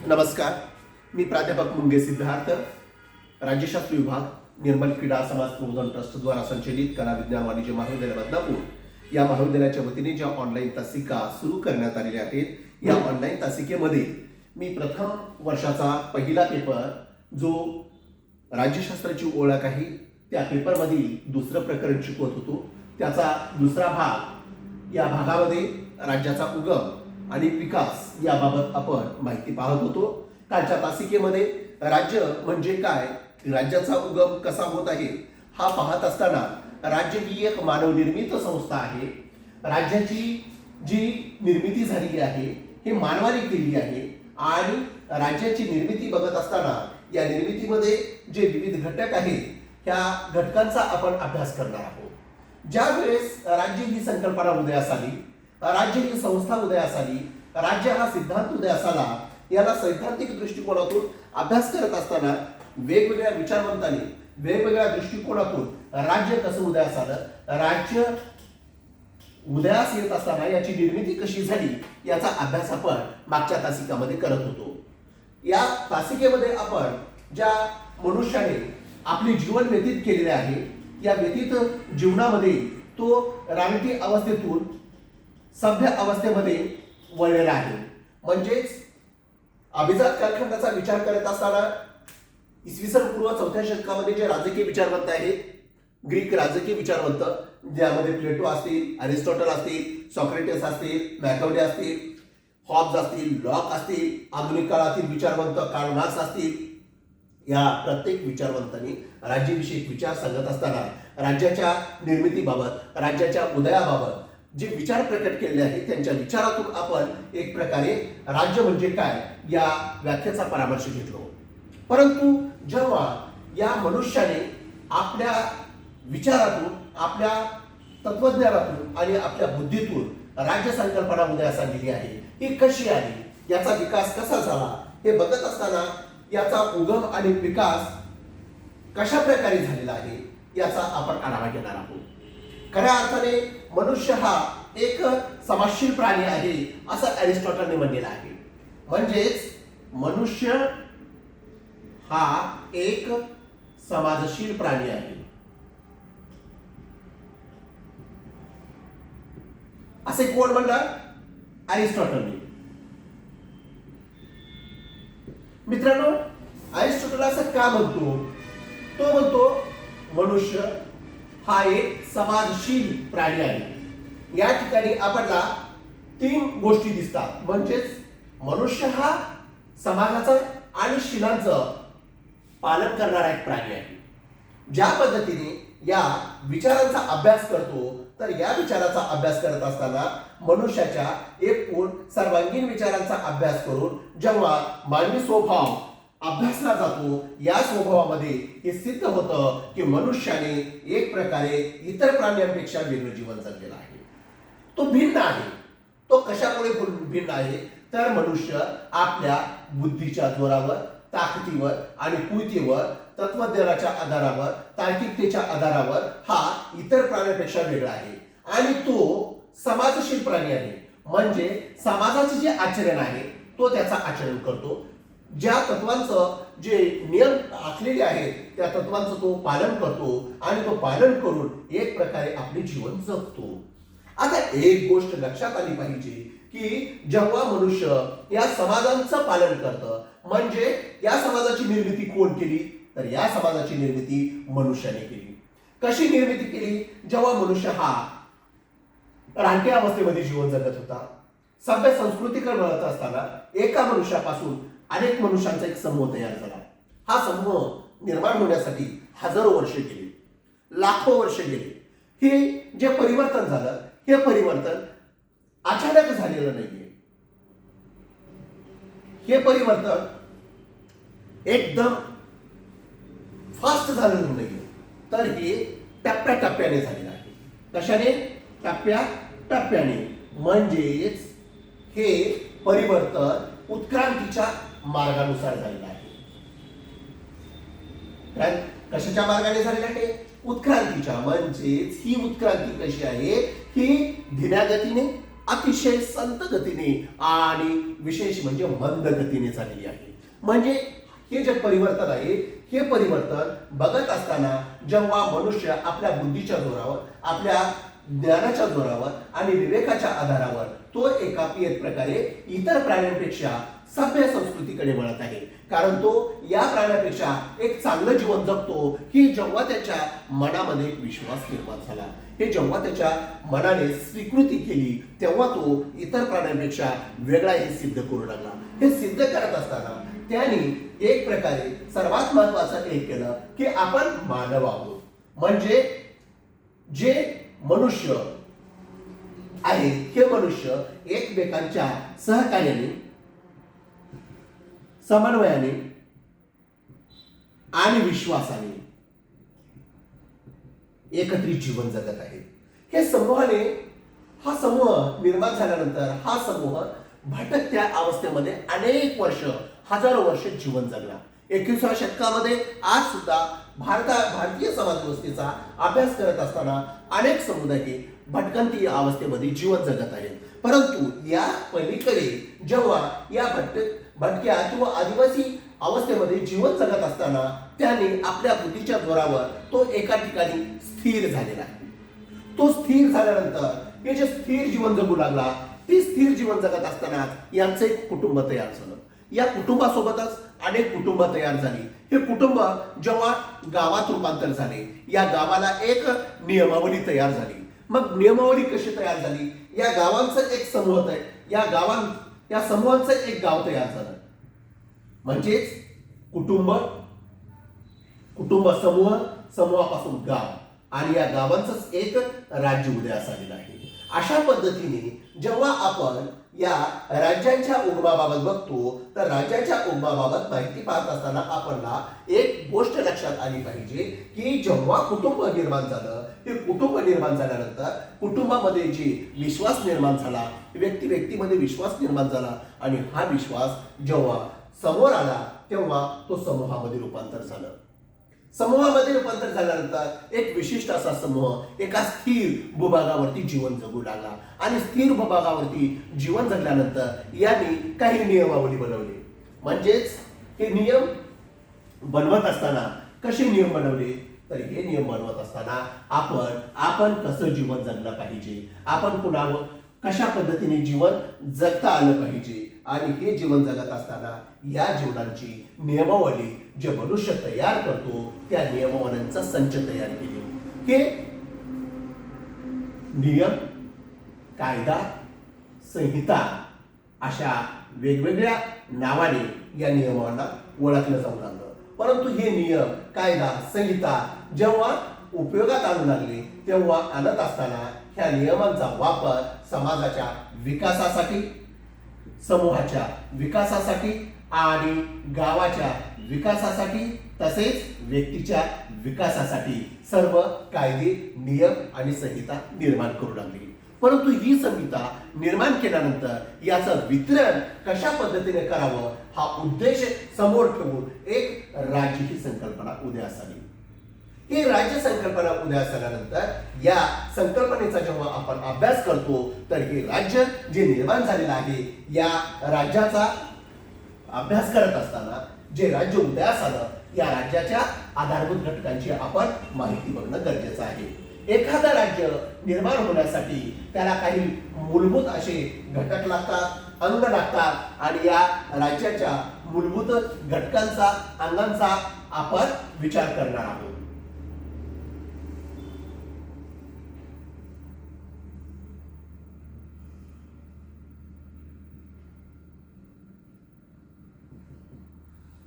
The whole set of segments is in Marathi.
नमस्कार. मी प्राध्यापक मुंगे सिद्धार्थ, राज्यशास्त्र विभाग, निर्मल क्रीडा समाज प्रबोधन ट्रस्ट द्वारा संचलित कला विज्ञान वाणिज्य महाविद्यालय बदलापूर या महाविद्यालयाच्या वतीने ज्या ऑनलाईन तासिका सुरू करण्यात आलेल्या आहेत, या ऑनलाईन तासिकेमध्ये मी प्रथम वर्षाचा पहिला पेपर जो राज्यशास्त्राची ओळख आहे त्या पेपरमधील दुसरं प्रकरण शिकवत होतो. त्याचा दुसरा भाग, या भागामध्ये राज्याचा उगम आणि विकास याबाबत आपण माहिती पाहत होतो. कालच्या तासिकेमध्ये राज्य म्हणजे काय, राज्याचा उगम कसा होत आहे हा पाहत असताना, राज्य ही एक मानवनिर्मित संस्था आहे. राज्याची जी निर्मिती झालेली आहे हे मानवाने केलेली आहे आणि राज्याची निर्मिती बघत असताना या निर्मितीमध्ये जे विविध घटक आहेत त्या घटकांचा आपण अभ्यास करणार आहोत. ज्या वेळेस राज्य ही संकल्पना उदयास आली, राज्य ही संस्था उदयास आली, राज्य हा सिद्धांत उदयास आला, याला सैद्धांतिक दृष्टिकोनातून अभ्यास करत असताना वेगवेगळ्या विचारवंतांनी वेगवेगळ्या दृष्टिकोनातून राज्य कसं उदयास आलं, राज्य उदयास येत असताना याची निर्मिती कशी झाली याचा अभ्यास आपण मागच्या तासिकामध्ये करत होतो. या तासिकेमध्ये आपण ज्या मनुष्याने आपले जीवन व्यतीत केलेले आहे, या व्यतीत जीवनामध्ये तो रानटी अवस्थेतून सभ्य अवस्थेमध्ये वळलेला आहे. म्हणजेच अभिजात कालखंडाचा विचार करत असताना इसवी सन पूर्व 4थ्या शतकामध्ये जे राजकीय विचारवंत आहेत, ग्रीक राजकीय विचारवंत, ज्यामध्ये प्लेटो असतील, अरिस्टॉटल असतील, सॉक्रेटिस असतील, मॅकॅवले असतील, हॉब्स असतील, लॉक असतील, आधुनिक काळातील विचारवंत कार्ल मार्क्स असतील, या प्रत्येक विचारवंतांनी राज्याविषयी विचार सांगत असताना राज्याच्या निर्मितीबाबत, राज्याच्या उदयाबाबत जे विचार प्रकट केले आहेत त्यांच्या विचारातून आपण एक प्रकारे राज्य म्हणजे काय या व्याख्येचा परामर्श घेतलो. परंतु जेव्हा या मनुष्याने आपल्या विचारातून, आपल्या तत्वज्ञानातून आणि आपल्या बुद्धीतून राज्य संकल्पना उदयास आणलेली आहे, ही कशी आली, याचा विकास कसा झाला हे बघत असताना याचा उगम आणि विकास कशा प्रकारे झालेला आहे याचा आपण आढावा घेणार आहोत. खऱ्या अर्थाने मनुष्य हा एक समाजशील प्राणी आहे असं अरिस्टॉटलने म्हणलेलं आहे. म्हणजेच मनुष्य हा एक समाजशील प्राणी आहे असे कोण म्हणणार? अरिस्टॉटलने. मित्रांनो, अरिस्टॉटल असं का म्हणतो? तो म्हणतो मनुष्य हा एक समाजशील प्राणी आहे. या ठिकाणी आपल्याला 3 गोष्टी दिसतात. म्हणजेच मनुष्य हा समाजाचा आणि शिलांचं पालन करणारा एक प्राणी आहे. ज्या पद्धतीने या विचारांचा अभ्यास करतो, तर या विचाराचा अभ्यास करत असताना मनुष्याच्या एकूण सर्वांगीण विचारांचा अभ्यास करून जेव्हा मानवी स्वभाव अभ्यासला जातो, या स्वभावामध्ये हे सिद्ध होतं की मनुष्याने एक प्रकारे इतर प्राण्यांपेक्षा वेगळं जीवन जगलेलं आहे. तो भिन्न आहे. तो कशामुळे भिन्न आहे? तर मनुष्य आपल्या बुद्धीच्या जोरावर, ताकदीवर आणि कुळतीवर, तत्वज्ञानाच्या आधारावर, तार्किकतेच्या आधारावर हा इतर प्राण्यांपेक्षा वेगळा आहे आणि तो समाजशील प्राणी आहे. म्हणजे समाजाचे जे आचरण आहे तो त्याचा आचरण करतो. ज्या तत्वांचं जे नियम आखलेले आहेत त्या तत्वांचं तो पालन करतो आणि तो पालन करून एक प्रकारे आपले जीवन जगतो. आता एक गोष्ट लक्षात आली पाहिजे की जेव्हा मनुष्य या समाजांचं पालन करतं, म्हणजे या समाजाची निर्मिती कोण केली? तर या समाजाची निर्मिती मनुष्याने केली. कशी निर्मिती केली? जेव्हा मनुष्य हा रानटी अवस्थेमध्ये जीवन जगत होता, सभ्य संस्कृतीकडे वळत असताना एका मनुष्यापासून अनेक मनुष्यांचा एक समूह तयार झाला. हा समूह निर्माण होण्यासाठी हजारो वर्षे गेली, लाखो वर्षे गेली. हे जे परिवर्तन झालं, हे परिवर्तन अचानक झालेलं नाहीये. हे परिवर्तन एकदम फास्ट झालेलं नाहीये, तर हे टप्प्याटप्प्याने झालेलं आहे. कशाने? टप्प्याटप्प्याने. म्हणजेच हे परिवर्तन उत्क्रांतीच्या मार्गानुसार झालेलं आहे. कशाच्या मार्गाने झालेलं आहे? उत्क्रांतीच्या. म्हणजेच ही उत्क्रांती कशी आहे? ही धीम्या गतीने अतिशय संत गतीने आणि विशेष म्हणजे मंद गतीने चाललेली आहे. म्हणजे हे जे परिवर्तन आहे, हे परिवर्तन बघत असताना जेव्हा मनुष्य आपल्या बुद्धीच्या जोरावर, आपल्या ज्ञानाच्या जोरावर आणि विवेकाच्या आधारावर तो एक प्रकारे इतर प्राण्यांपेक्षा सभ्य संस्कृतीकडे वळत आहे. कारण तो या प्राण्यापेक्षा एक चांगलं जीवन जगतो, ही जेव्हा त्याच्या मनामध्ये एक विश्वास निर्माण झाला, हे जेव्हा त्याच्या मनाने स्वीकृती केली, तेव्हा तो इतर प्राण्यांपेक्षा वेगळा हे सिद्ध करू लागला. हे सिद्ध करत असताना त्यांनी एक प्रकारे सर्वात महत्वाचं एक केलं की आपण मानव आहोत. म्हणजे जे मनुष्य आहे, हे मनुष्य एकमेकांच्या सहकार्याने, समन्वयाने आणि विश्वासाने एकत्रित जीवन जगत आहे. हे समूहाने, हा समूह निर्माण झाल्यानंतर हा समूह भटकत्या अवस्थेमध्ये अनेक वर्ष, हजारो वर्ष जीवन जगला. 21व्या शतकामध्ये आज सुद्धा भारतीय समाज व्यवस्थेचा अभ्यास करत असताना अनेक समुदाय हे भटकंती अवस्थेमध्ये जीवन जगत आहेत. परंतु या पलीकडे जेव्हा या भटक्या किंवा आदिवासी अवस्थेमध्ये जीवन जगत असताना त्याने आपल्या बुद्धीच्या जोरावर तो एका ठिकाणी स्थिर झालेला आहे. तो स्थिर झाल्यानंतर हे जे स्थिर जीवन जगू लागला, ती स्थिर जीवन जगत असताना यांचं एक कुटुंब तयार झालं. या कुटुंबासोबतच अनेक कुटुंब तयार झाली. हे कुटुंब जेव्हा गावात रूपांतर झाले, या गावाला एक नियमावली तयार झाली. मग नियमावली कशी तयार झाली? या गावांचं एक समूह या समूहांचं एक गाव तयार झालं. म्हणजेच कुटुंब समूह, समूहापासून गाव आणि या गावांचंच एक राज्य उदयास आलेलं आहे. अशा पद्धतीने जेव्हा आपण या राज्यांच्या उगमाबाबत बघतो, तर राज्याच्या उगमाबाबत माहिती पाहत असताना आपल्याला एक गोष्ट लक्षात आली पाहिजे की जेव्हा कुटुंब निर्माण झालं, हे कुटुंब निर्माण झाल्यानंतर कुटुंबामध्ये जे विश्वास निर्माण झाला, व्यक्तीमध्ये विश्वास निर्माण झाला आणि हा विश्वास जेव्हा समोर आला तेव्हा तो समूहामध्ये रूपांतर झालं. समूहामध्ये रूपांतर झाल्यानंतर एक विशिष्ट असा समूह एका स्थिर भूभागावरती जीवन जगू लागला. आणि स्थिर भूभागावरती जीवन जगल्यानंतर यांनी काही नियमावली बनवली. म्हणजेच हे नियम बनवत असताना कसे नियम बनवले? तर हे नियम बनवत असताना आपण कसं जीवन जगलं पाहिजे, आपण कुणावर कशा पद्धतीने जीवन जगता आलं पाहिजे, आणि हे जीवन जगत असताना या जीवनाची नियमावली जे मनुष्य तयार करतो, त्या नियमावलींचा संच तयार केले. हे नियम, कायदा, संहिता अशा वेगवेगळ्या नावाने या नियमांना ओळखलं जाऊ लागलं. परंतु हे नियम, कायदा, संहिता जेव्हा उपयोगात आणू लागले, तेव्हा आणत असताना ह्या नियमांचा वापर समाजाच्या विकासासाठी, समूहाच्या विकासासाठी आणि गावाच्या विकासासाठी तसेच व्यक्तीच्या विकासासाठी सर्व कायदे, नियम आणि संहिता निर्माण करू लागली. परंतु ही संहिता निर्माण केल्यानंतर याचं वितरण कशा पद्धतीने करावं हा उद्देश समोर ठेवून एक राज्य ही संकल्पना उदयास आली. ही राज्य संकल्पना उदयास आल्यानंतर या संकल्पनेचा जेव्हा आपण अभ्यास करतो, तर हे राज्य जे निर्माण झालेलं आहे, या राज्याचा अभ्यास करत असताना जे राज्य उदयास आलं, या राज्याच्या आधारभूत घटकांची आपण माहिती बघणं गरजेचं आहे. एखादं राज्य निर्माण होण्यासाठी त्याला काही मूलभूत असे घटक लागतात, अंग लागतात, आणि या राज्याच्या मूलभूत घटकांचा, अंगांचा आपण विचार करणार आहोत.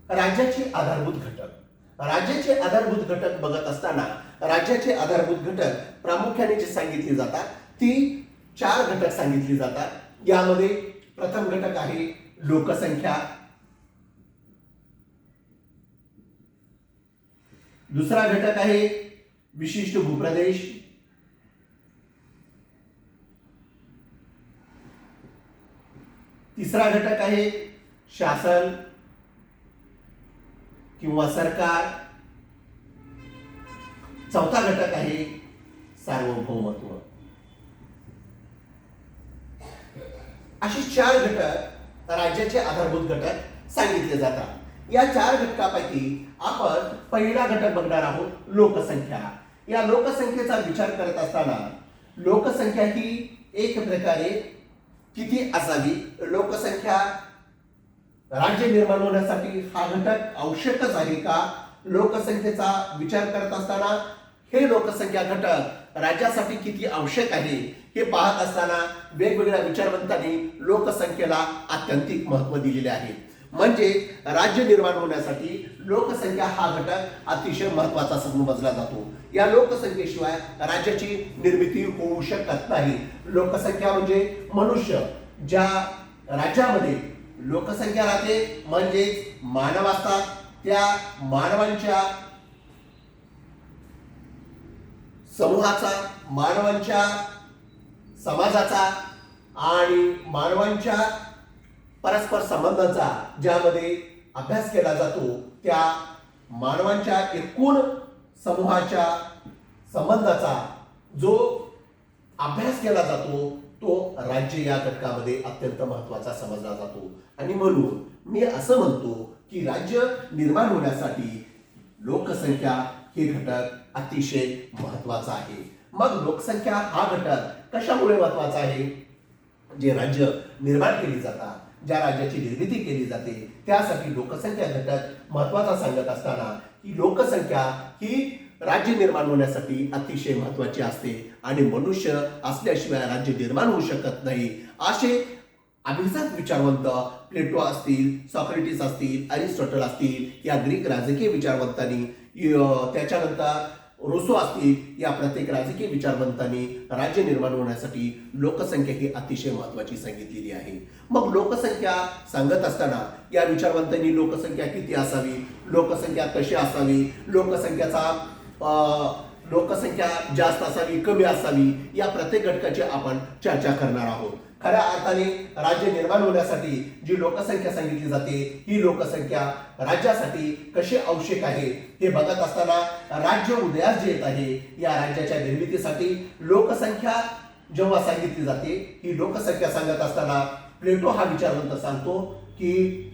राज्याचे आधारभूत घटक बघत असताना राज्याचे आधारभूत घटक प्रामुख्याने जे सांगितले जातात, ती 4 घटक सांगितले जातात. यामध्ये प्रथम घटक आहे लोकसंख्या, दुसरा घटक आहे विशिष्ट भूप्रदेश, तिसरा घटक आहे शासन किंवा सरकार, चौथा घटक आहे सार्वभौमत्व. अशी 4 घटक राज्याचे आधारभूत घटक सांगितले जातात. या 4 घटकापैकी आपण पहिला घटक बघणार आहोत, लोकसंख्या. या लोकसंख्येचा विचार करत असताना लोकसंख्या ही एक प्रकारे किती असावी, लोकसंख्या राज्य निर्माण होण्यासाठी हा घटक आवश्यकच आहे का, लोकसंख्येचा विचार करत असताना हे लोकसंख्या घटक राज्यासाठी किती आवश्यक आहे हे पाहत असताना वेगवेगळ्या विचारवंतांनी लोकसंख्येला आत्यंतिक महत्त्व दिलेले आहे. म्हणजे राज्य निर्माण होण्यासाठी लोकसंख्या हा घटक अतिशय महत्त्वाचा समजला जातो. या लोकसंख्येशिवाय राज्याची निर्मिती होऊ शकत नाही. लोकसंख्या म्हणजे मनुष्य, ज्या राज्यामध्ये लोकसंख्या राहते म्हणजेच मानव असतात, त्या मानवांच्या समूहाचा, मानवांच्या समाजाचा आणि मानवांच्या परस्पर संबंधांचा ज्यामध्ये अभ्यास केला जातो, त्या मानवांच्या एकूण समूहाच्या संबंधाचा जो अभ्यास केला जातो तो राज्य या घटकामध्ये अत्यंत महत्त्वाचा समजला जातो. आणि म्हणून मी असं म्हणतो की राज्य निर्माण होण्यासाठी लोकसंख्या हे घटक अतिशय महत्त्वाचा आहे. मग लोकसंख्या हा घटक कशामुळे महत्त्वाचा आहे? जे राज्य निर्माण केली जातात, ज्या राज्याची निर्मिती केली जाते त्यासाठी लोकसंख्या घटक महत्त्वाचा सांगत असताना ही लोकसंख्या ही राज्य निर्माण होण्यासाठी अतिशय महत्त्वाची असते आणि मनुष्य असल्याशिवाय राज्य निर्माण होऊ शकत नाही. असे अभिजात विचारवंत प्लेटो असतील, सॉक्रेटिस असतील, अरिस्टॉटल असतील, या ग्रीक राजकीय विचारवंतांनी, त्याच्यानंतर रोसो असतील, या प्रत्येक राजकीय विचारवंतांनी राज्य निर्माण होण्यासाठी लोकसंख्या ही अतिशय महत्त्वाची सांगितलेली आहे. मग लोकसंख्या सांगत असताना या विचारवंतांनी लोकसंख्या किती असावी, लोकसंख्या कशी असावी, लोकसंख्या जास्त असावी, कमी असावी, या प्रत्येक घटकाची आपण चर्चा करणार आहोत. खऱ्या अर्थाने राज्य निर्माण होण्यासाठी जी लोकसंख्या सांगितली जाते ही लोकसंख्या राज्यासाठी कशी आवश्यक आहे हे बघत असताना राज्य उदयास जे येत आहे या राज्याच्या निर्मितीसाठी लोकसंख्या जेव्हा सांगितली जाते ही लोकसंख्या सांगत असताना प्लेटो हा विचारवंत सांगतो की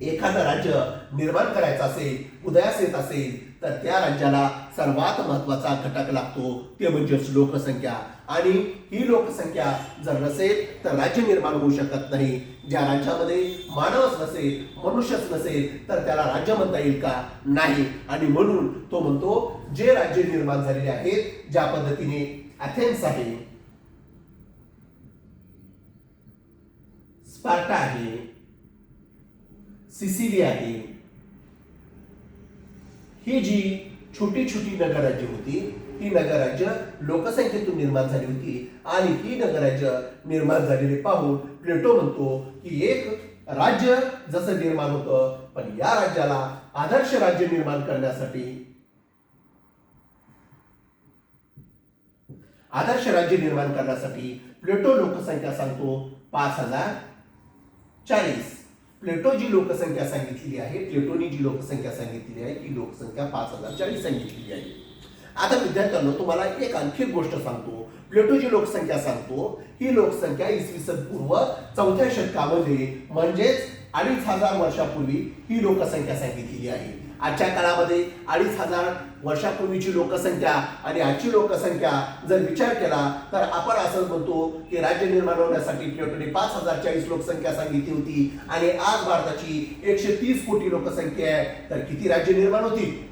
एखादं राज्य निर्माण करायचं असेल, उदयास येत असेल तर त्या राज्याला सर्वात महत्त्वाचा घटक लागतो ते म्हणजेच लोकसंख्या. आणि ही लोकसंख्या जर नसेल तर राज्य निर्माण होऊ शकत नाही. ज्या राज्यामध्ये मानवच नसेल, मनुष्यच नसेल तर त्याला राज्य म्हणता येईल का? नाही. आणि म्हणून तो म्हणतो जे राज्य निर्माण झालेले आहेत, ज्या पद्धतीने अथेन्स आहे, स्पार्टा आहे, सिसिली आहे, ही जी छोटी छोटी नगरराज्य होती ही नगरराज्य लोकसंख्येतून निर्माण झाली होती. आणि ही नगरराज्य निर्माण झालेले पाहून प्लेटो म्हणतो की एक राज्य जसं निर्माण होतं पण या राज्याला आदर्श राज्य निर्माण करण्यासाठी, आदर्श राज्य निर्माण करण्यासाठी प्लेटो लोकसंख्या सांगतो 5040. प्लेटो जी लोकसंख्या सांगितलेली आहे, प्लेटोनी जी लोकसंख्या सांगितलेली आहे ती लोकसंख्या 5040 सांगितलेली आहे. आता विद्यार्थ्यांनो तुम्हाला एक आणखी गोष्ट सांगतो. प्लेटो जी लोकसंख्या सांगतो ही लोकसंख्या इसवी सन पूर्व 4थ्या शतकामध्ये म्हणजेच 2500 वर्षापूर्वी ही लोकसंख्या सांगितलेली आहे. आजच्या काळामध्ये 2500 वर्षापूर्वीची लोकसंख्या आणि आजची लोकसंख्या जर विचार केला तर आपण असं म्हणतो की राज्य निर्माण होण्यासाठी प्लेटोने 5040 लोकसंख्या सांगितली होती आणि आज भारताची 130 कोटी लोकसंख्या आहे. तर किती राज्य निर्माण होतील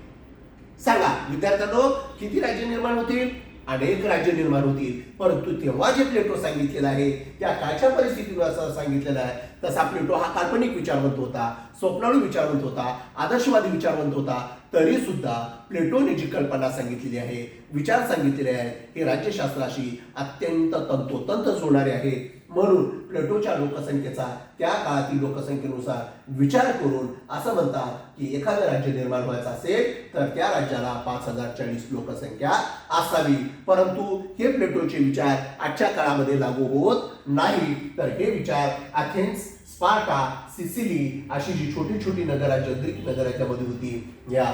सांगा विद्यार्थ्यांनो, किती राज्य निर्माण होतील? अनेक राज्य निर्माण होतील. परंतु तेव्हा जे प्लेटो सांगितलेलं आहे त्या काळच्या परिस्थितीनुसार सांगितलेलं आहे तसा प्लेटो हा काल्पनिक विचारवंत होता, स्वप्नाळू विचारवंत होता, आदर्शवादी विचारवंत होता. तरी सुद्धा प्लेटोने जी कल्पना सांगितलेली आहे, विचार सांगितलेले आहे हे राज्यशास्त्राशी अत्यंत तंतोतंत जोडणारे आहेत. म्हणून प्लेटोच्या लोकसंख्येचा त्या काळातील लोकसंख्येनुसार विचार करून असं म्हणतात की एखादं राज्य निर्माण व्हायचं असेल तर त्या राज्याला 5040 लोकसंख्या असावी. परंतु हे प्लेटोचे विचार आजच्या काळामध्ये लागू होत नाही. तर हे विचार अथेन्स, स्पार्टा, सिसिली अशी जी छोटी छोटी नगरराज्य ग्रीक नगरराज्यामध्ये होती या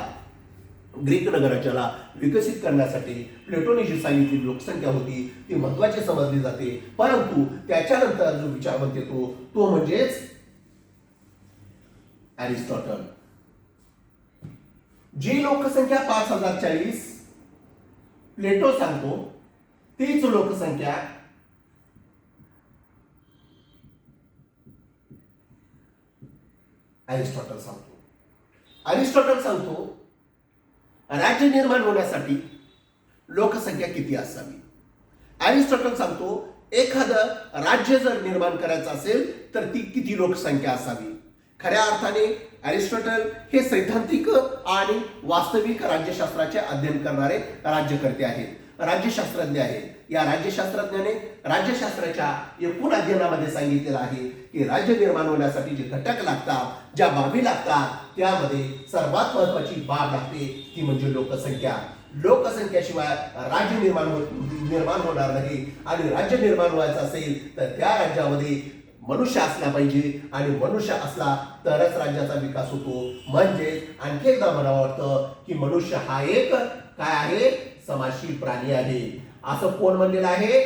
ग्रीक नगरराज्याला विकसित करण्यासाठी प्लेटोने जी सांगितलेली लोकसंख्या होती ती महत्वाची समजली जाते. परंतु त्याच्यानंतर जो विचारवंत येतो तो म्हणजेच अरिस्टॉटल. जी लोकसंख्या 5040 प्लेटो सांगतो तीच लोकसंख्या अरिस्टॉटल सांगतो. अरिस्टॉटल सांगतो राज्य निर्माण होण्यासाठी लोकसंख्या किती असावी. अरिस्टॉटल सांगतो एखादं राज्य जर निर्माण करायचं असेल तर ती किती लोकसंख्या असावी. खऱ्या अर्थाने अरिस्टॉटल हे सैद्धांतिक आणि वास्तविक राज्यशास्त्राचे अध्ययन करणारे राज्यकर्ते आहेत, राज्यशास्त्रज्ञ आहेत. या राज्यशास्त्रज्ञाने राज्यशास्त्राच्या एकूण अध्ययनामध्ये सांगितलेलं आहे की राज्य निर्माण होण्यासाठी जे घटक लागतात, ज्या बाबी लागतात, त्यामध्ये सर्वात महत्वाची बाब लागते ती म्हणजे लोकसंख्या. लोकसंख्याशिवाय राज्य निर्माण होणार नाही. आणि राज्य निर्माण व्हायचं असेल तर त्या राज्यामध्ये मनुष्य असला पाहिजे आणि मनुष्य असला तरच राज्याचा विकास होतो. म्हणजे आणखी एकदा मला वाटतं की मनुष्य हा एक काय आहे, समाजशील प्राणी आहे. असं कोण म्हणलेलं आहे,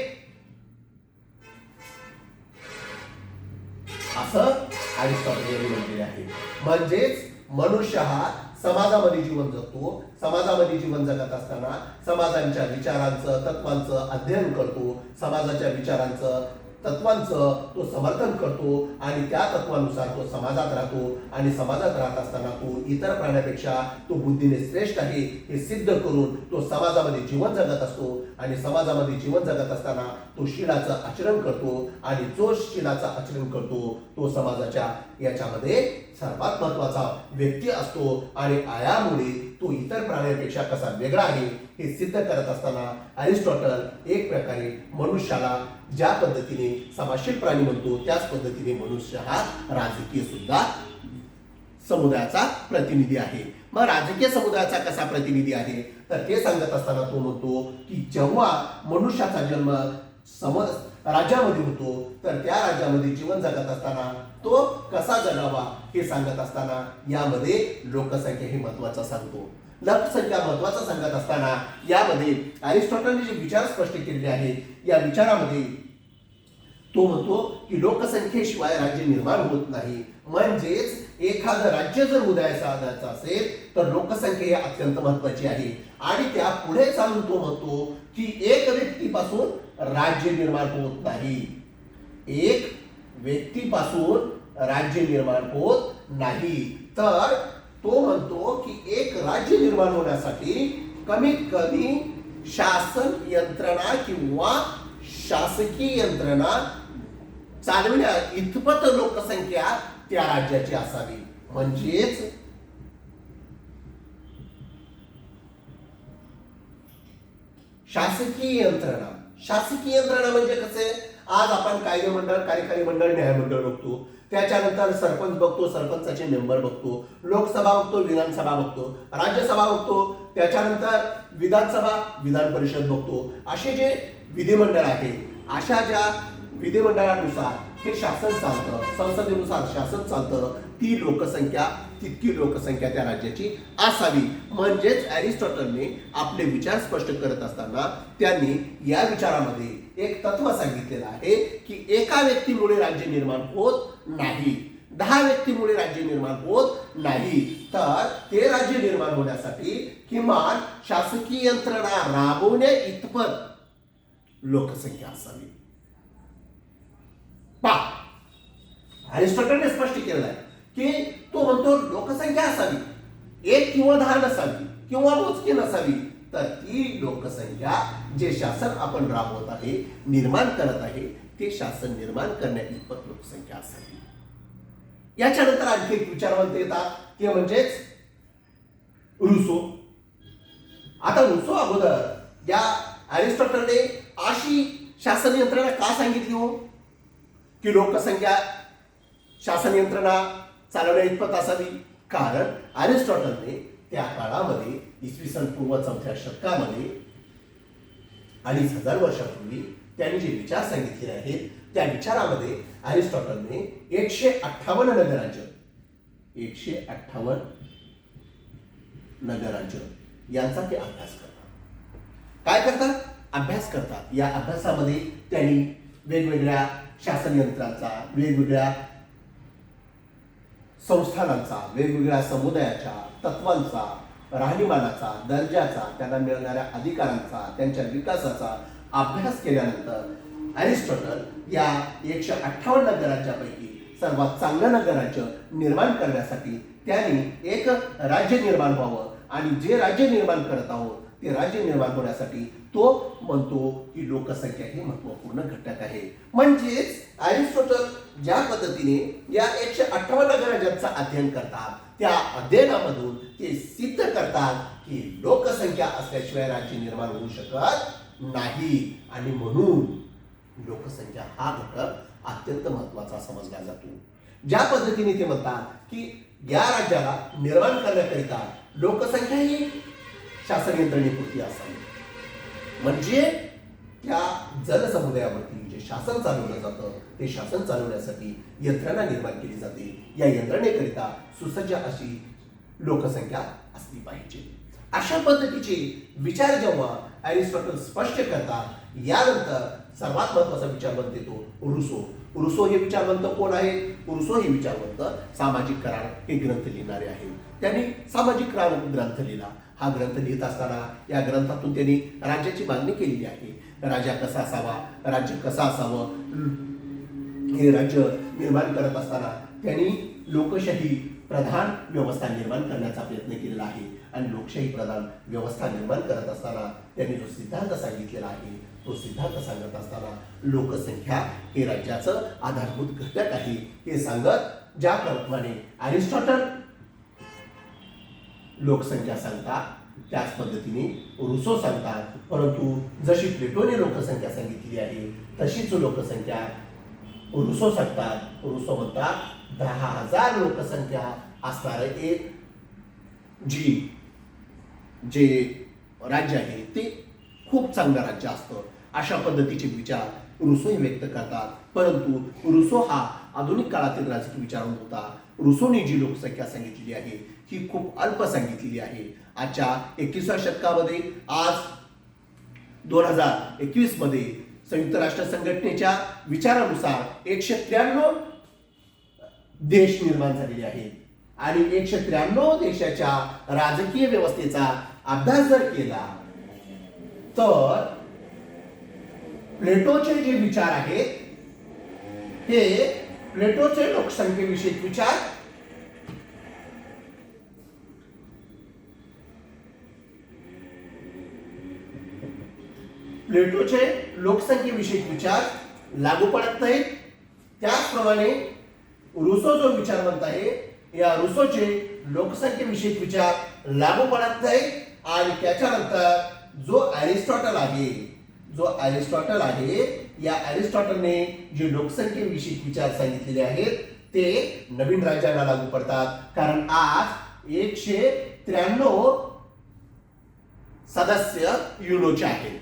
असं अरिस्टॉटल यांनी म्हटलेले आहे. म्हणजेच मनुष्य हा समाजामध्ये जीवन जगतो. समाजामध्ये जीवन जगत असताना समाजांच्या विचारांचं, तत्वांचं अध्ययन करतो. समाजाच्या विचारांचं, तत्वांचं तो समर्थन करतो आणि त्या तत्वानुसार तो समाजात राहतो. आणि समाजात राहत असताना तो इतर प्राण्यापेक्षा तो बुद्धीने श्रेष्ठ आहे हे सिद्ध करून तो समाजामध्ये जीवन जगत असतो. आणि समाजामध्ये जीवन जगत असताना तो शीलाचं आचरण करतो. आणि जो शीलाचं आचरण करतो तो समाजाच्या याच्यामध्ये सर्वात महत्वाचा व्यक्ती असतो. आणि यामुळे तो इतर प्राण्यांपेक्षा कसा वेगळा आहे हे सिद्ध करत असताना अरिस्टॉटल एक प्रकारे मनुष्याला ज्या पद्धतीने समाजशील प्राणी म्हणतो त्याच पद्धतीने मनुष्य हा राजकीय सुद्धा समुदायाचा प्रतिनिधी आहे. मग राजकीय समुदायाचा कसा प्रतिनिधी आहे तर ते सांगत असताना तो म्हणतो की जेव्हा मनुष्याचा जन्म राज्यामध्ये होतो तर त्या राज्यामध्ये जीवन जगत असताना तो कसा जगावा हे सांगत असताना यामध्ये लोकसंख्या हे महत्वाचा सांगतो. लोकसंख्या महत्वाचा सांगत असताना यामध्ये अरिस्टॉटलने जे विचार स्पष्ट केलेले आहेत या विचारामध्ये तो म्हणतो की लोकसंख्येशिवाय राज्य निर्माण होत नाही. म्हणजेच एखादं राज्य जर उदयास आणायचं असेल तर लोकसंख्या ही अत्यंत महत्वाची आहे. आणि त्या पुढे चालून तो म्हणतो की एक व्यक्तीपासून राज्य निर्माण होत नाही. एक व्यक्तीपासून राज्य निर्माण होत नाही. तर तो म्हणतो की एक राज्य निर्माण होण्यासाठी कमीत कमी शासन यंत्रणा किंवा शासकीय यंत्रणा चालविण्या इतपत लोकसंख्या त्या राज्याची असावी. म्हणजेच शासकीय यंत्रणा म्हणजे कसे, आज आपण कायदे मंडळ, कार्यकारी मंडळ, न्यायमंडळ बघतो. त्याच्यानंतर सरपंच बघतो, सरपंचाचे मेंबर बघतो, लोकसभा बघतो, विधानसभा बघतो, राज्यसभा बघतो, त्याच्यानंतर विधानसभा, विधान परिषद बघतो. असे जे विधिमंडळ आहे, अशा ज्या विधिमंडळानुसार हे शासन चालतं, संसदेनुसार शासन चालतं, ती लोकसंख्या तितकी लोकसंख्या त्या राज्याची असावी. म्हणजेच अरिस्टॉटलने आपले विचार स्पष्ट करत असताना त्यांनी या विचारामध्ये एक तत्व सांगितलेलं आहे की एका व्यक्तीमुळे राज्य निर्माण होत नाही, 10 व्यक्तीमुळे राज्य निर्माण होत नाही. तर ते राज्य निर्माण होण्यासाठी किमान शासकीय यंत्रणा राबवण्या इतपत लोकसंख्या असावी. अरिस्टॉटलने स्पष्ट केलं आहे की तो म्हणतो लोकसंख्या असावी, 1 किंवा 10 नसावी किंवा मोजकी नसावी. तर ती लोकसंख्या जे शासन आपण राबवत आहे, निर्माण करत आहे, ते शासन निर्माण करण्या इतपत लोकसंख्या असावी. याच्यानंतर आणखी एक विचारवंत येतात ते म्हणजेच रुसो. आता रुसो अगोदर या अरिस्टॉटलने अशी शासन यंत्रणा का सांगितली हो की लोकसंख्या शासन यंत्रणा चालवण्या इतपत असावी. कारण अरिस्टॉटलने त्या काळामध्ये इसवी सन पूर्व 4थ्या शतकामध्ये 2500 वर्षापूर्वी त्यांनी जे विचार सांगितले आहेत त्या विचारामध्ये अरिस्टॉटलने 158 नगरराज्य यांचा ते अभ्यास करतात. काय करतात? अभ्यास करतात. या अभ्यासामध्ये त्यांनी वेगवेगळ्या शासन यंत्रांचा, वेगवेगळ्या संस्थानांचा, वेगवेगळ्या समुदायाच्या तत्वांचा, राहणीमानाचा, दर्जाचा, त्यांना मिळणाऱ्या अधिकारांचा, त्यांच्या विकासाचा अभ्यास केल्यानंतर अरिस्टॉटल या 158 नगराज्यापैकी सर्वात चांगलं नगरराज्य निर्माण करण्यासाठी त्यांनी एक राज्य निर्माण व्हावं आणि जे राज्य निर्माण करत आहोत ते राज्य निर्माण होण्यासाठी तो म्हणतो की लोकसंख्या हे महत्वपूर्ण घटक आहे. म्हणजेच अरिस्टॉटल ज्या पद्धतीने या 158 नगरराज्यांचं अध्ययन करतात त्या अध्ययनामधून ते सिद्ध करतात की लोकसंख्या असल्याशिवाय राज्य निर्माण होऊ शकत नाही आणि म्हणून लोकसंख्या हा घटक अत्यंत महत्वाचा समजला जातो. ज्या पद्धतीने ते म्हणतात की या राज्याला निर्माण करण्याकरिता लोकसंख्या ही शासन यंत्रणेपुरती असावी. म्हणजे त्या जनसमुदायावरती जे शासन चालवलं जातं ते शासन चालवण्यासाठी यंत्रणा निर्माण केली जाते. या यंत्रणेकरिता सुसज्ज अशी लोकसंख्या असली पाहिजे. अशा पद्धतीचे विचार जेव्हा अरिस्टॉटल स्पष्ट करतात, यानंतर सर्वात महत्वाचा विचारवंत येतो रुसो. रुसो हे विचारवंत कोण आहेत? रुसो हे विचारवंत सामाजिक करार हे ग्रंथ लिहिणारे आहेत. त्यांनी सामाजिक करार ग्रंथ लिहिला. हा ग्रंथ लिहित असताना या ग्रंथातून त्यांनी राज्याची मागणी केलेली आहे. राजा कसा असावा, राज्य कसं असावं, हे राज्य निर्माण करत असताना त्यांनी लोकशाही प्रधान व्यवस्था निर्माण करण्याचा प्रयत्न केलेला आहे. आणि लोकशाही प्रधान व्यवस्था निर्माण करत असताना त्यांनी जो सिद्धांत सांगितलेला आहे तो सिद्धांत सांगत असताना लोकसंख्या हे राज्याचं आधारभूत घटक आहे हे सांगत ज्याप्रमाणे अरिस्टॉटल लोकसंख्या सांगतात त्याच पद्धतीने रुसो सांगतात. परंतु जशी प्लेटोने लोकसंख्या सांगितली आहे तशीच लोकसंख्या रुसो सांगतात. रुसो म्हणतात 10,000 लोकसंख्या असणारे एक जे राज्य आहे ते खूप चांगलं राज्य असतं. अशा पद्धतीचे विचार रुसोही व्यक्त करतात. परंतु रुसो हा आधुनिक काळातील राजकीय विचारवंत होता. रुसोने जी लोकसंख्या सांगितलेली आहे ही खूप अल्प सांगितलेली आहे. आजच्या 21व्या शतकामध्ये आज 2021 मध्ये संयुक्त राष्ट्र संघटनेच्या विचारानुसार 193 देश निर्माण झालेले आहेत आणि 193 देशाच्या राजकीय व्यवस्थेचा अभ्यास जर केला तर प्लेटोचे जे विचार आहेत हे प्लेटोचे लोकसंख्येविषयक विचार प्लेटोचे लोकसंख्येविषयक विचार लागू पडत नाहीत. त्याचप्रमाणे रुसो जो विचारवंत आहे या रुसोचे लोकसंख्येविषयक विचार लागू पडत नाहीत. आणि त्याच्यानंतर जो अरिस्टॉटल आहे या अरिस्टॉटलने जे लोकसंख्येविषयक विचार सांगितलेले आहेत ते नवीन राज्यांना लागू पडतात. कारण आज 193 सदस्य युनोचे आहेत.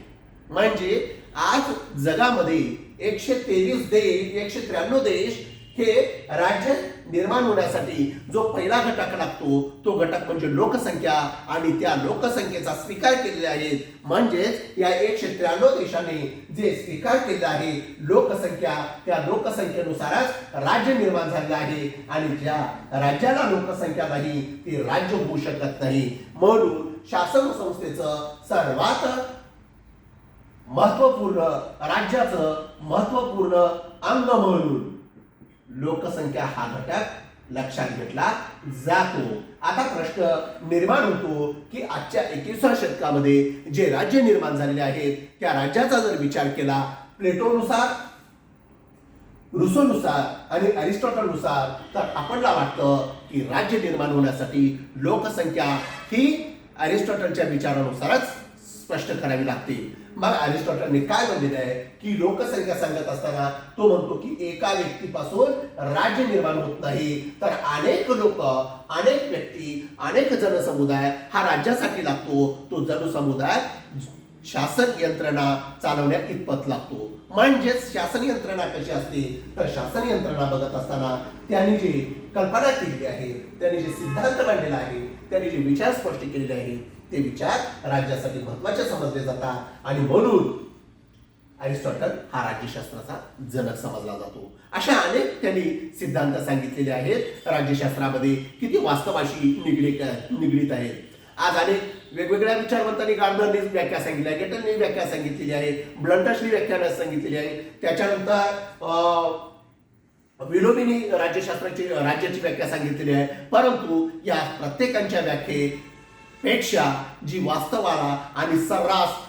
म्हणजे आज जगामध्ये 123 देश 193 देश हे राज्य निर्माण होण्यासाठी जो पहिला घटक लागतो तो घटक म्हणजे लोकसंख्या. आणि त्या लोकसंख्येचा स्वीकार केलेला आहे. म्हणजेच या 193 देशाने जे स्वीकार केले आहे लोकसंख्या त्या लोकसंख्येनुसारच राज्य निर्माण झाले आहे. आणि ज्या राज्याला लोकसंख्या नाही ते राज्य होऊ शकत नाही. म्हणून शासन संस्थेचं सर्वात महत्वपूर्ण राज्याचं महत्वपूर्ण अंग म्हणून लोकसंख्या हा घटक लक्षात घेतला जातो. आता प्रश्न निर्माण होतो की आजच्या 21व्या शतकामध्ये जे राज्य निर्माण झालेले आहेत त्या राज्याचा जर विचार केला प्लेटोनुसार, रुसोनुसार आणि अरिस्टॉटलनुसार तर आपल्याला वाटतं की राज्य निर्माण होण्यासाठी लोकसंख्या ही अरिस्टॉटलच्या विचारानुसारच स्पष्ट करावी लागते. मग अरिस्टॉटलने काय म्हणलेलं आहे की लोकसंख्या सांगत असताना तो म्हणतो की एका व्यक्तीपासून राज्य निर्माण होत नाही तर अनेक लोक, अनेक व्यक्ती, अनेक जनसमुदाय हा राज्यासाठी लागतो. तो जनसमुदाय शासन यंत्रणा चालवण्या इतपत लागतो. म्हणजेच शासन यंत्रणा कशी असते तर शासन यंत्रणा बघत असताना त्यांनी जी कल्पना केलेली आहे, त्यांनी जे सिद्धांत मांडलेला आहे, त्यांनी जे विचार स्पष्ट केलेले आहेत ते विचार राज्यासाठी महत्वाचे समजले जातात आणि म्हणून अरिस्टॉटल हा राज्यशास्त्राचा जनक समजला जातो. अशा अनेक त्यांनी सिद्धांत सांगितलेले आहेत राज्यशास्त्रामध्ये की ते वास्तवाशी निगडीत आहेत. आज अनेक वेगवेगळ्या विचारवंतांनी गार्डनरने व्याख्या सांगितली आहे, गेटनने व्याख्या सांगितलेली आहे, ब्लंटसनी व्याख्या सांगितलेली आहे. त्याच्यानंतर विलोमीनी राज्याची व्याख्या सांगितलेली आहे. परंतु या प्रत्येकांच्या व्याख्येपेक्षा जी वास्तवाला आणि सर्रास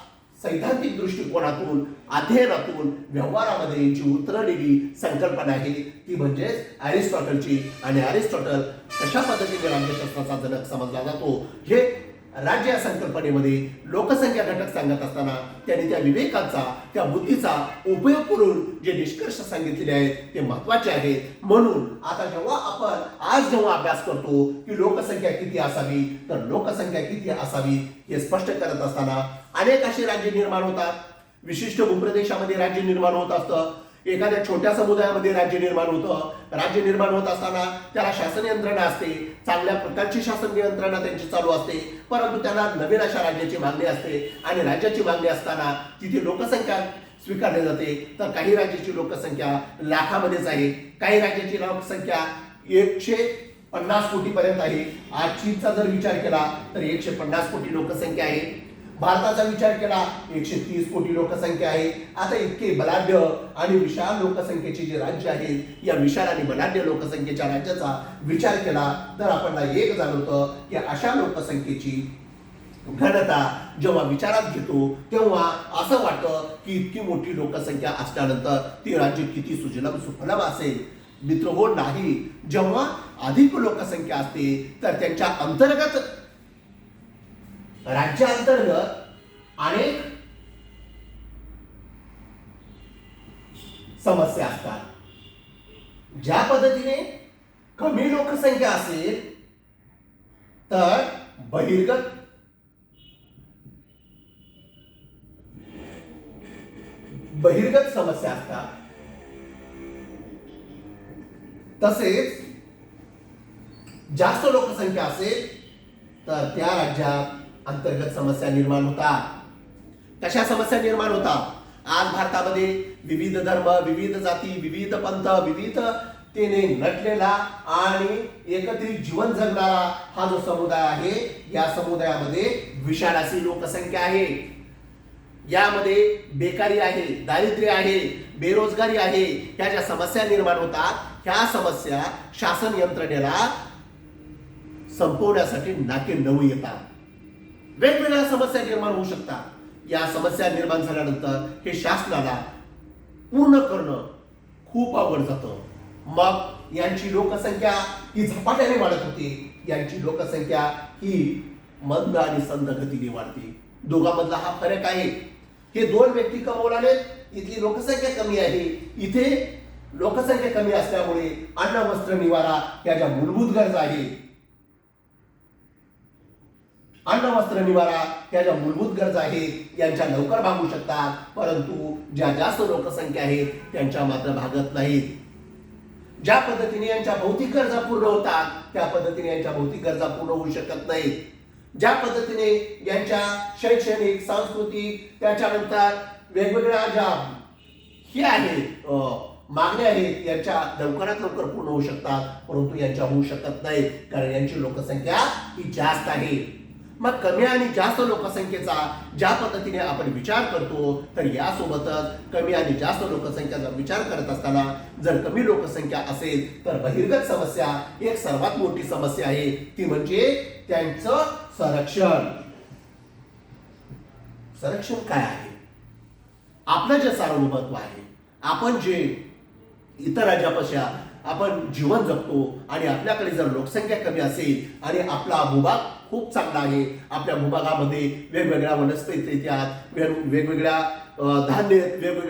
सैद्धांतिक दृष्टिकोनातून अध्ययनातून व्यवहारामध्ये यांची उतरलेली संकल्पना आहे ती म्हणजेच अरिस्टॉटलची. आणि अरिस्टॉटल कशा पद्धतीने राज्यशास्त्राचा जनक समजला जातो हे राज्य या संकल्पनेमध्ये लोकसंख्या घटक सांगत असताना त्यांनी त्या विवेकाचा त्या बुद्धीचा उपयोग करून जे निष्कर्ष सांगितलेले आहेत ते महत्वाचे आहेत. म्हणून आता जेव्हा अभ्यास करतो की लोकसंख्या किती असावी तर लोकसंख्या किती असावी हे स्पष्ट करत असताना अनेक असे राज्य निर्माण होतात. विशिष्ट भूप्रदेशामध्ये राज्य निर्माण होत असतं, एखाद्या छोट्या समुदायामध्ये राज्य निर्माण होतं. राज्य निर्माण होत असताना त्याला शासन यंत्रणा असते, चांगल्या प्रकारची शासन यंत्रणा त्यांची चालू असते. परंतु त्यांना नवीन अशा राज्याची मागणी असते आणि राज्याची मागणी असताना तिथे लोकसंख्या स्वीकारली जाते. तर काही राज्याची लोकसंख्या लाखामध्येच आहे, काही राज्याची लोकसंख्या 150 कोटीपर्यंत आहे. आज चीनचा जर विचार केला तर 150 कोटी लोकसंख्या आहे. भारताचा विचार केला 130 कोटी लोकसंख्या आहे. आता इतके बलाढ्य आणि विशाल लोकसंख्येचे जे राज्य आहेत या विशाल आणि बलाढ्य लोकसंख्येच्या राज्याचा विचार केला तर आपल्याला एक जाणवतं की अशा लोकसंख्येची घनता जेव्हा विचारात घेतो तेव्हा असं वाटतं की इतकी मोठी लोकसंख्या असल्यानंतर ती राज्य किती सुजलम सुफलम असेल. मित्रहो नाही, जेव्हा अधिक लोकसंख्या असते तर त्यांच्या अंतर्गत राज्यांतर्गत अनेक समस्या असतात. ज्या पद्धतीने कमी लोकसंख्या असेल तर बहिर्गत समस्या असतात, तसेच जास्त लोकसंख्या असेल तर त्या राज्यात अंतर्गत समस्या निर्माण होतात. कशा समस्या निर्माण होतात? आज भारतामध्ये विविध धर्म, विविध जाती, विविध पंथ, विविधतेने नटलेला आणि एकत्रित जीवन जगणारा हा जो समुदाय आहे या समुदायामध्ये विशाल अशी लोकसंख्या आहे. यामध्ये बेकारी आहे, दारिद्र्य आहे, बेरोजगारी आहे, ह्या ज्या समस्या निर्माण होतात ह्या समस्या शासन यंत्रणेला संपवण्यासाठी नाके नऊ येतात. वेगवेगळ्या समस्या निर्माण होऊ शकतात. या समस्या निर्माण झाल्यानंतर हे शासनाला पूर्ण करणं खूप अवघड जातं. मग यांची लोकसंख्या ही झपाट्याने वाढत होती, यांची लोकसंख्या ही मंद आणि संथ गतीने वाढते. दोघांमधला हा फरक आहे. हे दोन व्यक्ती कमवणारे, इथली लोकसंख्या कमी आहे, इथे लोकसंख्या कमी असल्यामुळे अन्न वस्त्र निवारा या ज्या मूलभूत गरजा आहेत, अन्न वस्त्र निवारा या ज्या मूलभूत गरजा आहेत यांच्या लवकर भागू शकतात. परंतु ज्या जास्त लोकसंख्या आहेत त्यांच्या मात्र भागत नाहीत. ज्या पद्धतीने यांच्या भौतिक गरजा पूर्ण होतात त्या पद्धतीने यांच्या भौतिक गरजा पूर्ण होऊ शकत नाहीत. ज्या पद्धतीने यांच्या शैक्षणिक, सांस्कृतिक, त्याच्यानंतर वेगवेगळ्या ज्या हे आहेत मागण्या आहेत यांच्या लवकरात लवकर पूर्ण होऊ शकतात, परंतु यांच्या होऊ शकत नाहीत कारण यांची लोकसंख्या ही जास्त आहे. मग कमी आणि जास्त लोकसंख्येचा ज्या पद्धतीने आपण विचार करतो तर यासोबतच कमी आणि जास्त लोकसंख्येचा विचार करत असताना जर कमी लोकसंख्या असेल तर बहिर्गत समस्या एक सर्वात मोठी समस्या आहे, ती म्हणजे त्यांचं संरक्षण. संरक्षण काय आहे? आपलं जे सार्वभौमत्व आहे, आपण जे इतर राज्यापेक्षा आपण जीवन जगतो आणि आपल्याकडे जर लोकसंख्या कमी असेल आणि आपला भूभाग खूप चांगला आहे, आपल्या भूभागामध्ये वेगवेगळ्या वनस्पती येतात, वेगवेगळे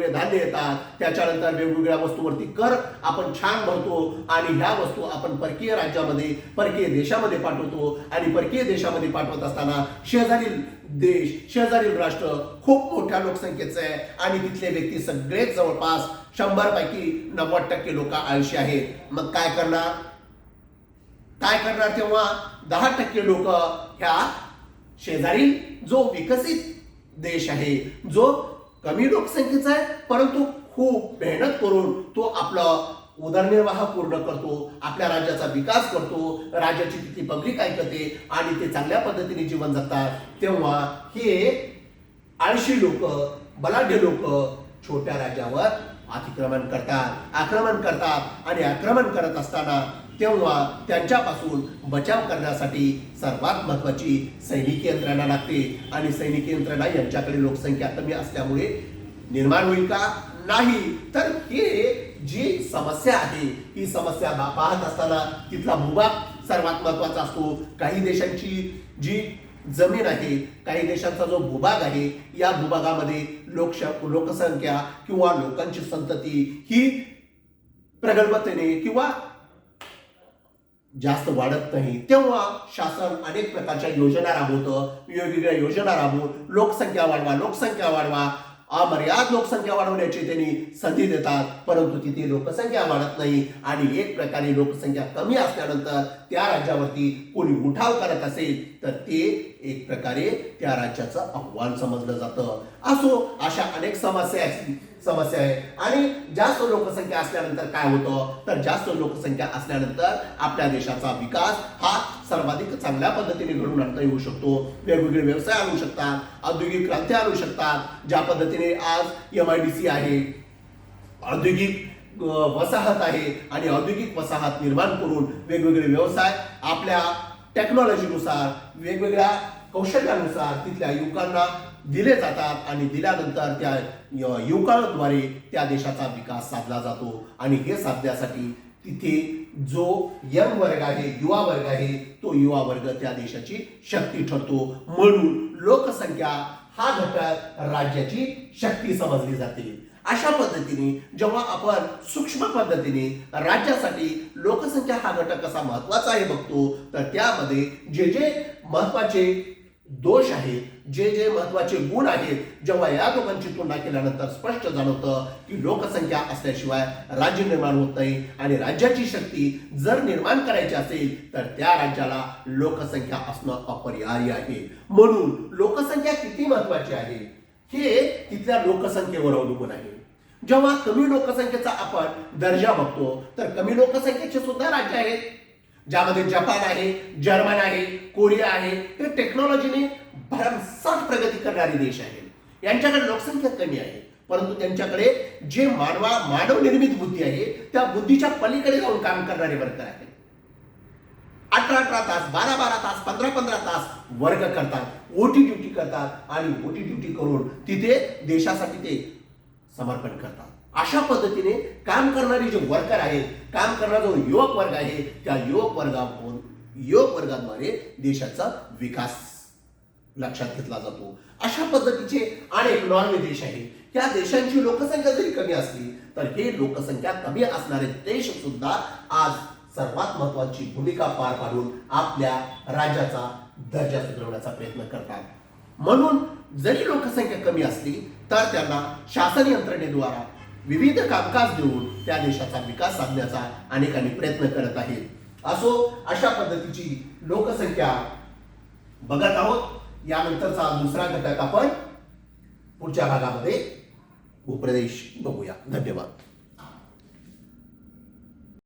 धान्य येतात, त्याच्यानंतर वेगवेगळ्या वस्तूवरती कर आपण छान भरतो आणि ह्या वस्तू आपण परकीय राज्यामध्ये, परकीय देशामध्ये पाठवतो आणि परकीय देशामध्ये पाठवत असताना शेजारील देश, शेजारील राष्ट्र खूप मोठ्या लोकसंख्येचं आहे आणि तिथले व्यक्ती सगळेच जवळपास 100 पैकी 90% लोक आळशी आहेत. मग काय करणार? तेव्हा 10% लोक ह्या शेजारील जो विकसित देश आहे, जो कमी लोकसंख्येचा आहे परंतु खूप मेहनत करून तो आपला उदरनिर्वाह पूर्ण करतो, आपल्या राज्याचा विकास करतो, राज्याची तिथली पब्लिक ऐकते आणि ते चांगल्या पद्धतीने जीवन जगतात, तेव्हा हे आळशी लोक, बलाढ्य लोक छोट्या राज्यावर आक्रमण करतात आणि आक्रमण करत असताना तेव्हा त्यांच्यापासून बचाव करण्यासाठी सर्वात महत्वाची सैनिकी यंत्रणा लागते आणि सैनिकी यंत्रणा यांच्याकडे लोकसंख्या कमी असल्यामुळे निर्माण होईल का? नाही. तर हे जी समस्या आहे ही समस्या पाहत असताना तिथला भूभाग सर्वात महत्वाचा असतो. काही देशांची जी जमीन आहे, काही देशांचा जो भूभाग आहे, या भूभागामध्ये लोकसंख्या किंवा लोकांची संतती ही प्रगल्भतेने किंवा जास्त वाढत नाही, तेव्हा शासन अनेक प्रकारच्या योजना राबवतं. वेगवेगळ्या योजना राबवून लोकसंख्या वाढवा, अमर्याद लोकसंख्या वाढवण्याची त्यांनी संधी देतात, परंतु तिथे लोकसंख्या वाढत नाही आणि एक प्रकारे लोकसंख्या कमी असल्यानंतर त्या राज्यावरती कोणी उठाव करत असेल तर ते एक प्रकारे त्या राज्याचं आव्हान समजलं जातं. असो, अशा अनेक समस्या आहे. आणि जास्त लोकसंख्या असल्यानंतर काय होतं, तर जास्त लोकसंख्या असल्यानंतर आपल्या देशाचा विकास हा सर्वाधिक चांगल्या पद्धतीने घडून आणता येऊ शकतो. वेगवेगळे व्यवसाय आणू शकतात, औद्योगिक क्रांती आणू शकतात. ज्या पद्धतीने आज MIDC आहे, औद्योगिक वसाहत आहे आणि औद्योगिक वसाहत निर्माण करून वेगवेगळे व्यवसाय आपल्या टेक्नॉलॉजीनुसार, वेगवेगळ्या कौशल्यानुसार तिथल्या युवकांना दिले जातात आणि दिल्यानंतर त्या युवकांद्वारे त्या देशाचा विकास साधला जातो. आणि हे साधण्यासाठी तिथे जो यंग वर्ग आहे, युवा वर्ग आहे, तो युवा वर्ग त्या देशाची शक्ती ठरतो. म्हणून लोकसंख्या हा घटक राज्याची शक्ती समजली जाते. अशा पद्धतीने जेव्हा आपण सूक्ष्म पद्धतीने राज्यासाठी लोकसंख्या हा घटक कसा महत्वाचा आहे बघतो, तर त्यामध्ये जे जे महत्वाचे दोष आहेत, जे जे महत्वाचे गुण आहेत, जेव्हा या दोघांची तुलना केल्यानंतर स्पष्ट जाणवतं की लोकसंख्या असल्याशिवाय राज्य निर्माण होत नाही आणि राज्याची शक्ती जर निर्माण करायची असेल तर त्या राज्याला लोकसंख्या असणं अपरिहार्य आहे. म्हणून लोकसंख्या किती महत्वाची आहे हे तिथल्या लोकसंख्येवर अवलंबून आहे. जेव्हा कमी लोकसंख्येचा आपण दर्जा बघतो तर कमी लोकसंख्येचे सुद्धा राज्य आहेत, ज्यामध्ये जपान आहे, जर्मन आहे, कोरिया आहे. हे टेक्नॉलॉजीने भरमसाठ प्रगती करणारे देश आहेत. यांच्याकडे लोकसंख्या कमी आहे परंतु त्यांच्याकडे जे मानव निर्मित बुद्धी आहे त्या बुद्धीच्या पलीकडे जाऊन काम करणारे वर्कर आहेत. 18 तास, 12 तास, 15 तास वर्ग करतात, ओटी ड्युटी करतात आणि ओटी ड्युटी करून तिथे देशासाठी ते समर्पण करतात. अशा पद्धतीने काम करणारे जे वर्कर आहेत, काम करणारा जो युवक वर्ग आहे, त्या युवक वर्गाद्वारे देशाचा विकास लक्षात घेतला जातो. अशा पद्धतीचे अनेक नॉर्वे देश आहेत. या देशांची लोकसंख्या जरी कमी असली तर हे लोकसंख्या कमी असणारे देश सुद्धा आज सर्वात महत्वाची भूमिका पार पाडून आपल्या राज्याचा दर्जा सुधारण्याचा प्रयत्न करतात. म्हणून जरी लोकसंख्या कमी असली तर त्यांना शासन यंत्रणेद्वारा विविध कामकाज देऊन त्या देशाचा विकास साधण्याचा अनेकांनी प्रयत्न करत आहेत. असो, अशा पद्धतीची लोकसंख्या बघत आहोत. यानंतरचा दुसरा घटक आपण पुढच्या भागामध्ये उपप्रदेश बघूया. धन्यवाद.